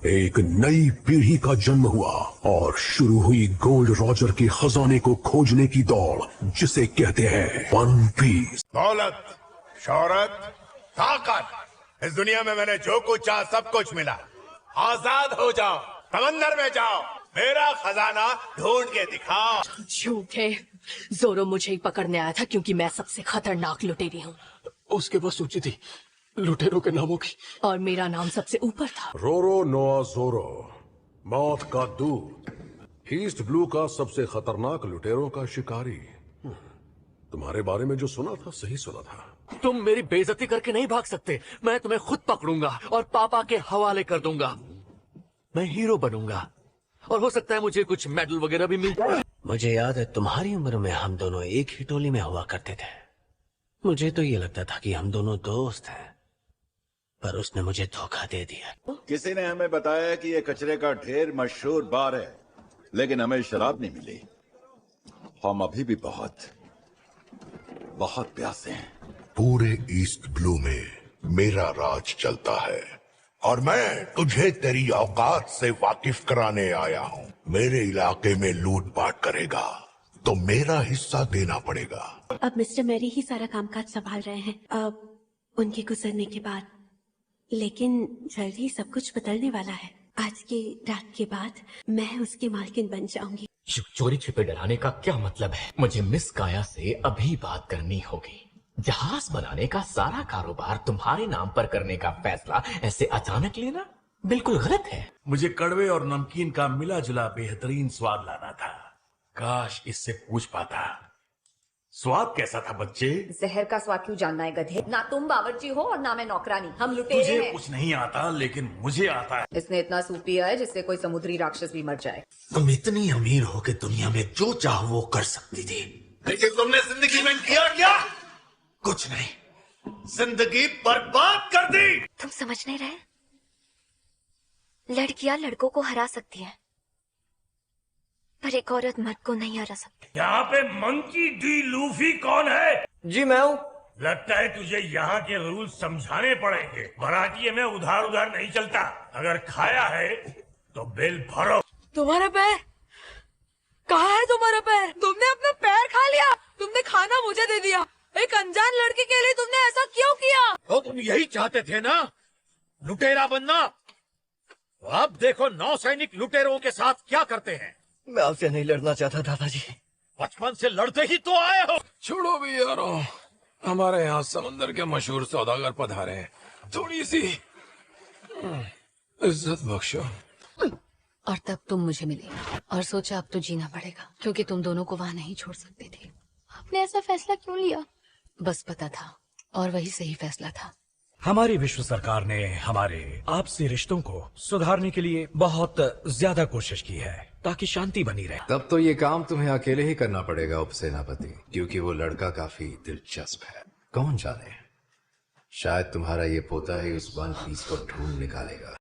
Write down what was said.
एक नई पीढ़ी का जन्म हुआ और शुरू हुई गोल्ड रॉजर के खजाने को खोजने की दौड़, जिसे कहते हैं वन पीस। दौलत, शोहरत, ताकत, इस दुनिया में मैंने जो कुछ चाहा सब कुछ मिला। आजाद हो जाओ, समंदर में जाओ, मेरा खजाना ढूंढ के दिखाओ। झूठे। जोरो मुझे ही पकड़ने आया था क्योंकि मैं सबसे खतरनाक लुटेरी हूँ। उसके पास सूची थी लुटेरों के नामों की, और मेरा नाम सबसे ऊपर था। रोरो नोआ जोरो, मौत का दूत, ईस्ट ब्लू का सबसे खतरनाक लुटेरों का शिकारी। तुम्हारे बारे में जो सुना था सही सुना था। तुम मेरी बेइज्जती करके नहीं भाग सकते। मैं तुम्हें खुद पकड़ूंगा और पापा के हवाले कर दूंगा। मैं हीरो बनूंगा और हो सकता है मुझे कुछ मेडल वगैरह भी मिल जाए। मुझे याद है तुम्हारी उम्र में हम दोनों एक ही टोली में हुआ करते थे। मुझे तो ये लगता था कि हम दोनों दोस्त हैं, पर उसने मुझे धोखा दे दिया। किसी ने हमें बताया कि ये कचरे का ढेर मशहूर बार है, लेकिन हमें शराब नहीं मिली। हम अभी भी बहुत बहुत प्यासे हैं। पूरे ईस्ट ब्लू में मेरा राज चलता है और मैं तुझे तेरी औकात से वाकिफ कराने आया हूँ। मेरे इलाके में लूटपाट करेगा तो मेरा हिस्सा देना पड़ेगा। अब मिस्टर मैरी ही सारा कामकाज संभाल रहे हैं, अब उनके गुजरने के बाद। लेकिन जल्दी सब कुछ बदलने वाला है। आज की रात के बाद मैं उसकी मालकिन बन जाऊंगी। चोरी छिपे डराने का क्या मतलब है? मुझे मिस काया से अभी बात करनी होगी। जहाज बनाने का सारा कारोबार तुम्हारे नाम पर करने का फैसला ऐसे अचानक लेना बिल्कुल गलत है। मुझे कड़वे और नमकीन का मिला जुला बेहतरीन स्वाद लाना था। काश इससे पूछ पाता। स्वाद कैसा था बच्चे? जहर का स्वाद क्यों जानना है गधे? ना तुम बावर्ची हो और ना मैं नौकरानी। हम लुटेरे तुझे हैं। कुछ नहीं आता लेकिन मुझे आता है। इसने इतना सूप पिया है जिससे कोई समुद्री राक्षस भी मर जाए। तुम इतनी अमीर हो कि दुनिया में जो चाहो वो कर सकती थी, लेकिन तुमने जिंदगी में किया क्या? कुछ नहीं। जिंदगी बर्बाद कर दी। तुम समझ नहीं रहे? लड़कियां लड़कों को हरा सकती हैं, पर एक औरत मर्द को नहीं हरा सकती। यहाँ पे मंकी डी लूफी कौन है? जी मैं हूँ। लगता है तुझे यहाँ के रूल समझाने पड़ेंगे। मराठी में उधार उधार नहीं चलता। अगर खाया है तो बिल भरो। तुम्हारा पैर कहाँ है? तुम्हारा पैर? तुमने अपना पैर खा लिया। तुमने खाना मुझे दे दिया। एक अनजान लड़की के लिए तुमने ऐसा क्यों किया? तो तुम यही चाहते थे ना, लुटेरा बनना। अब देखो नौसैनिक लुटेरों के साथ क्या करते हैं। मैं आपसे नहीं लड़ना चाहता दादाजी। बचपन से लड़ते ही तो आए हो। छोड़ो भी यारों, हमारे यहाँ समंदर के मशहूर सौदागर पधारे हैं। थोड़ी सी इज्जत बख्शो। और तब तुम मुझे मिली और सोचा अब तो जीना पड़ेगा, क्योंकि तुम दोनों को वहाँ नहीं छोड़ सकते थे। आपने ऐसा फैसला क्यों लिया? बस पता था और वही सही फैसला था। हमारी विश्व सरकार ने हमारे आपसी रिश्तों को सुधारने के लिए बहुत ज्यादा कोशिश की है ताकि शांति बनी रहे। तब तो ये काम तुम्हें अकेले ही करना पड़ेगा उपसेनापति, क्योंकि वो लड़का काफी दिलचस्प है। कौन जाने, शायद तुम्हारा ये पोता ही उस वन पीस को ढूंढ निकालेगा।